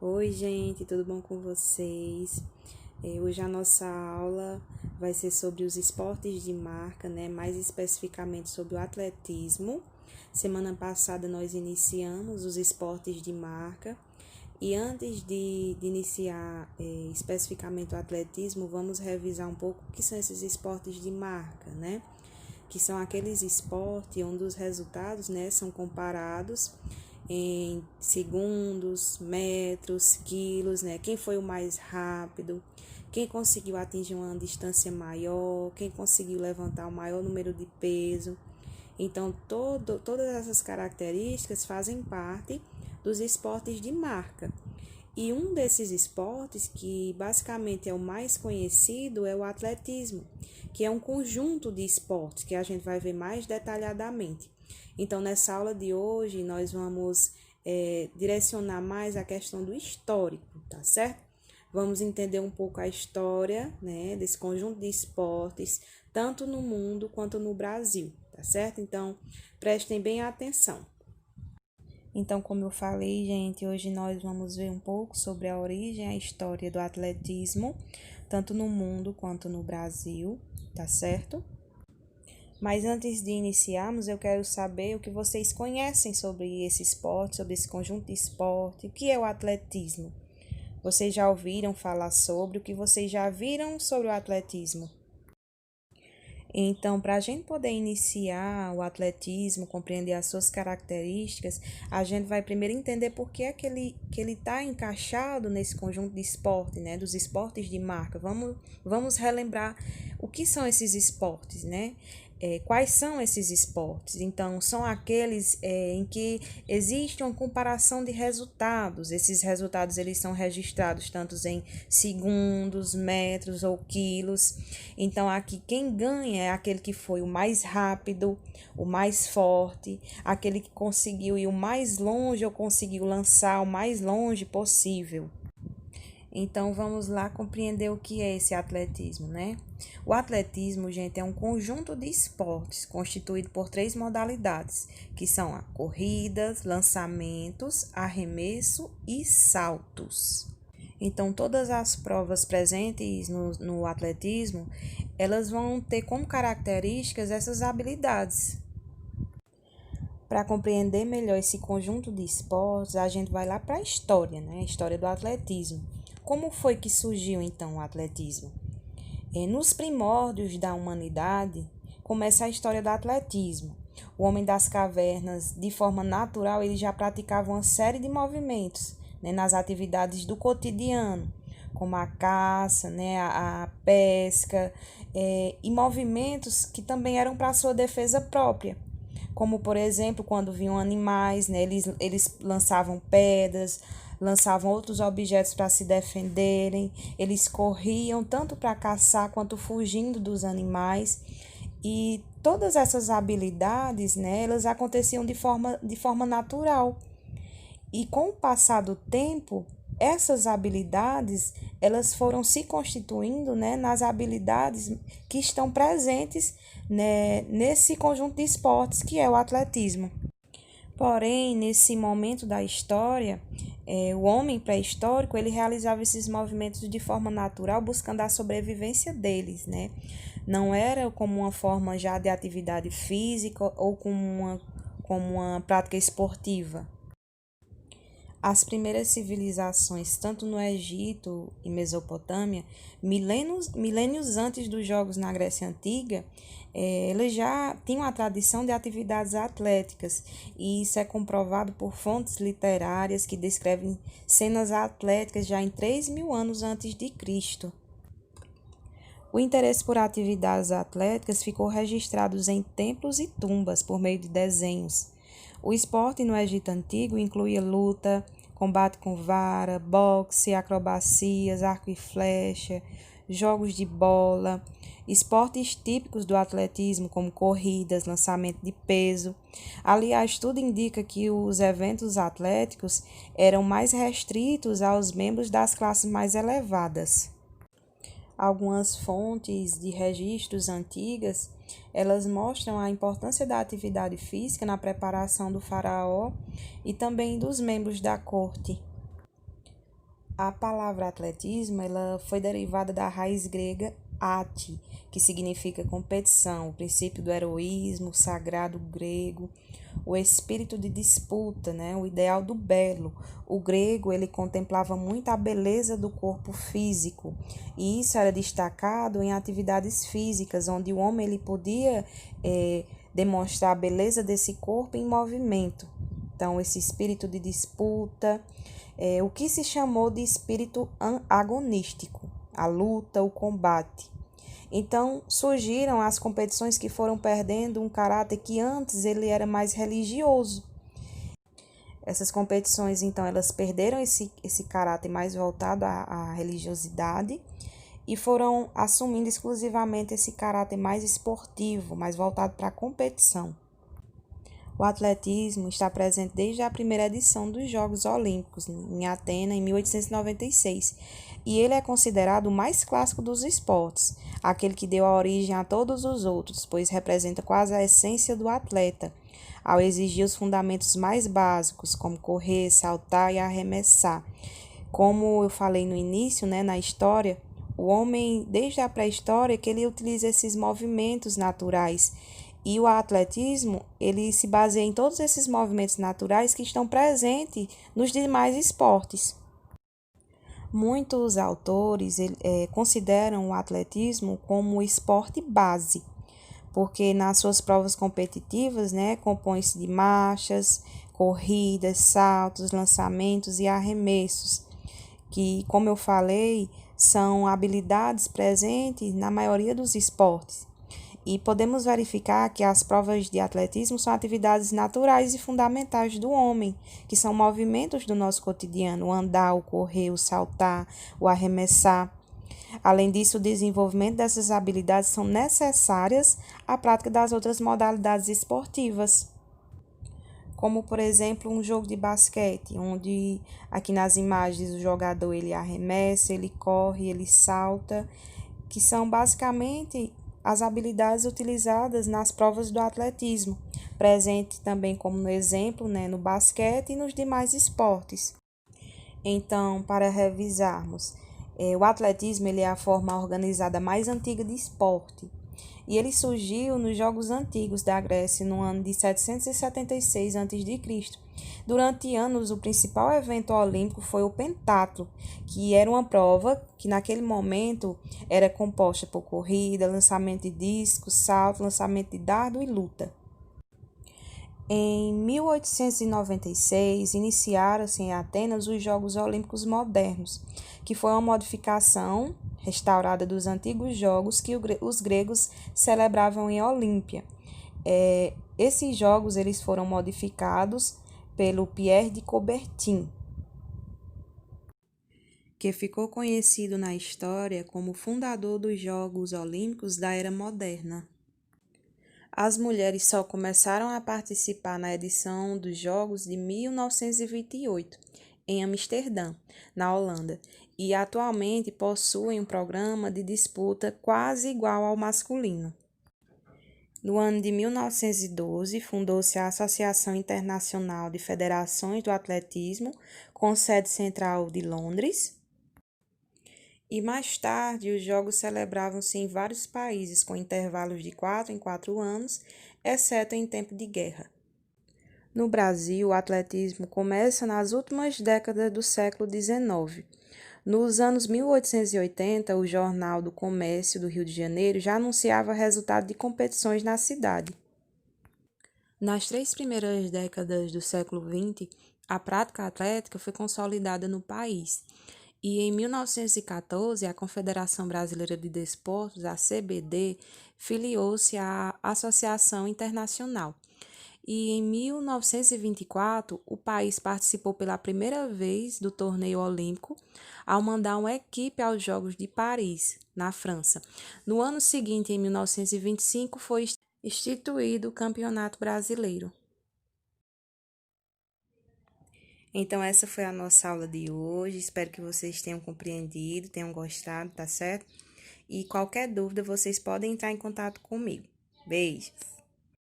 Oi, gente, tudo bom com vocês? Hoje a nossa aula vai ser sobre os esportes de marca, né? Mais especificamente sobre o atletismo. Semana passada nós iniciamos os esportes de marca e antes de iniciar especificamente o atletismo, vamos revisar um pouco o que são esses esportes de marca, né? Que são aqueles esportes onde os resultados, né, são comparados em segundos, metros, quilos, né? Quem foi o mais rápido, quem conseguiu atingir uma distância maior, quem conseguiu levantar o maior número de peso. Então, todas essas características fazem parte dos esportes de marca. E um desses esportes, que basicamente é o mais conhecido, é o atletismo, que é um conjunto de esportes que a gente vai ver mais detalhadamente. Então, nessa aula de hoje, nós vamos direcionar mais a questão do histórico, tá certo? Vamos entender um pouco a história, né, desse conjunto de esportes, tanto no mundo quanto no Brasil, tá certo? Então, prestem bem atenção. Então, como eu falei, gente, hoje nós vamos ver um pouco sobre a origem e a história do atletismo, tanto no mundo quanto no Brasil, tá certo? Mas antes de iniciarmos, eu quero saber o que vocês conhecem sobre esse esporte, sobre esse conjunto de esporte, o que é o atletismo? Vocês já ouviram falar sobre, o que vocês já viram sobre o atletismo? Então, para a gente poder iniciar o atletismo, compreender as suas características, a gente vai primeiro entender por que é que ele está encaixado nesse conjunto de esporte, né? Dos esportes de marca. Vamos relembrar o que são esses esportes, né? Quais são esses esportes? Então, são aqueles em que existe uma comparação de resultados. Esses resultados eles são registrados tanto em segundos, metros ou quilos. Então, aqui quem ganha é aquele que foi o mais rápido, o mais forte, aquele que conseguiu ir o mais longe ou conseguiu lançar o mais longe possível. Então, vamos lá compreender o que é esse atletismo, né? O atletismo, gente, é um conjunto de esportes constituído por 3 modalidades, que são a corridas, lançamentos, arremesso e saltos. Então, todas as provas presentes no atletismo, elas vão ter como características essas habilidades. Para compreender melhor esse conjunto de esportes, a gente vai lá para a história, né? A história do atletismo. Como foi que surgiu, então, o atletismo? Nos primórdios da humanidade, começa a história do atletismo. O homem das cavernas, de forma natural, ele já praticava uma série de movimentos, né, nas atividades do cotidiano, como a caça, né, a pesca, e movimentos que também eram para a sua defesa própria. Como, por exemplo, quando vinham animais, né, eles lançavam pedras, lançavam outros objetos para se defenderem, eles corriam tanto para caçar quanto fugindo dos animais. E todas essas habilidades, né, elas aconteciam de forma natural. E com o passar do tempo, essas habilidades, elas foram se constituindo, né, nas habilidades que estão presentes, né, nesse conjunto de esportes que é o atletismo. Porém, nesse momento da história, o homem pré-histórico, ele realizava esses movimentos de forma natural, buscando a sobrevivência deles, né? Não era como uma forma já de atividade física ou como uma prática esportiva. As primeiras civilizações, tanto no Egito e Mesopotâmia, milênios antes dos Jogos na Grécia Antiga, eles já tinham a tradição de atividades atléticas, e isso é comprovado por fontes literárias que descrevem cenas atléticas já em 3.000 anos antes de Cristo. O interesse por atividades atléticas ficou registrado em templos e tumbas por meio de desenhos. O esporte no Egito Antigo incluía luta, combate com vara, boxe, acrobacias, arco e flecha, jogos de bola, esportes típicos do atletismo como corridas, lançamento de peso. Aliás, tudo indica que os eventos atléticos eram mais restritos aos membros das classes mais elevadas. Algumas fontes de registros antigas, elas mostram a importância da atividade física na preparação do faraó e também dos membros da corte. A palavra atletismo, ela foi derivada da raiz grega ati, que significa competição, o princípio do heroísmo, o sagrado grego, o espírito de disputa, né, o ideal do belo. O grego, ele contemplava muito a beleza do corpo físico, e isso era destacado em atividades físicas, onde o homem ele podia demonstrar a beleza desse corpo em movimento. Então, esse espírito de disputa, o que se chamou de espírito agonístico, a luta, o combate. Então, surgiram as competições que foram perdendo um caráter que antes ele era mais religioso. Essas competições, então, elas perderam esse caráter mais voltado à religiosidade e foram assumindo exclusivamente esse caráter mais esportivo, mais voltado para a competição. O atletismo está presente desde a primeira edição dos Jogos Olímpicos, em Atenas, em 1896, e ele é considerado o mais clássico dos esportes, aquele que deu a origem a todos os outros, pois representa quase a essência do atleta, ao exigir os fundamentos mais básicos, como correr, saltar e arremessar. Como eu falei no início, né, na história, o homem, desde a pré-história, que ele utiliza esses movimentos naturais. E o atletismo, ele se baseia em todos esses movimentos naturais que estão presentes nos demais esportes. Muitos autores consideram o atletismo como o esporte base, porque nas suas provas competitivas, né, compõe-se de marchas, corridas, saltos, lançamentos e arremessos, que, como eu falei, são habilidades presentes na maioria dos esportes. E podemos verificar que as provas de atletismo são atividades naturais e fundamentais do homem, que são movimentos do nosso cotidiano, o andar, o correr, o saltar, o arremessar. Além disso, o desenvolvimento dessas habilidades são necessárias à prática das outras modalidades esportivas, como, por exemplo, um jogo de basquete, onde aqui nas imagens o jogador ele arremessa, ele corre, ele salta, que são basicamente as habilidades utilizadas nas provas do atletismo, presente também como no exemplo, né, no basquete e nos demais esportes. Então, para revisarmos, o atletismo ele é a forma organizada mais antiga de esporte. E ele surgiu nos Jogos Antigos da Grécia no ano de 776 a.C. Durante anos, o principal evento olímpico foi o pentatlo, que era uma prova que naquele momento era composta por corrida, lançamento de disco, salto, lançamento de dardo e luta. Em 1896, iniciaram-se em Atenas os Jogos Olímpicos Modernos, que foi uma modificação restaurada dos antigos jogos que os gregos celebravam em Olímpia. Esses jogos eles foram modificados pelo Pierre de Coubertin, que ficou conhecido na história como fundador dos Jogos Olímpicos da Era Moderna. As mulheres só começaram a participar na edição dos Jogos de 1928, em Amsterdã, na Holanda, e atualmente possuem um programa de disputa quase igual ao masculino. No ano de 1912, fundou-se a Associação Internacional de Federações do Atletismo, com sede central de Londres. E mais tarde, os Jogos celebravam-se em vários países, com intervalos de 4 em 4 anos, exceto em tempo de guerra. No Brasil, o atletismo começa nas últimas décadas do século XIX. Nos anos 1880, o Jornal do Comércio do Rio de Janeiro já anunciava resultado de competições na cidade. Nas 3 primeiras décadas do século XX, a prática atlética foi consolidada no país. E em 1914, a Confederação Brasileira de Desportos, a CBD, filiou-se à Associação Internacional. E em 1924, o país participou pela primeira vez do torneio olímpico ao mandar uma equipe aos Jogos de Paris, na França. No ano seguinte, em 1925, foi instituído o Campeonato Brasileiro. Então, essa foi a nossa aula de hoje. Espero que vocês tenham compreendido, tenham gostado, tá certo? E qualquer dúvida, vocês podem entrar em contato comigo. Beijos!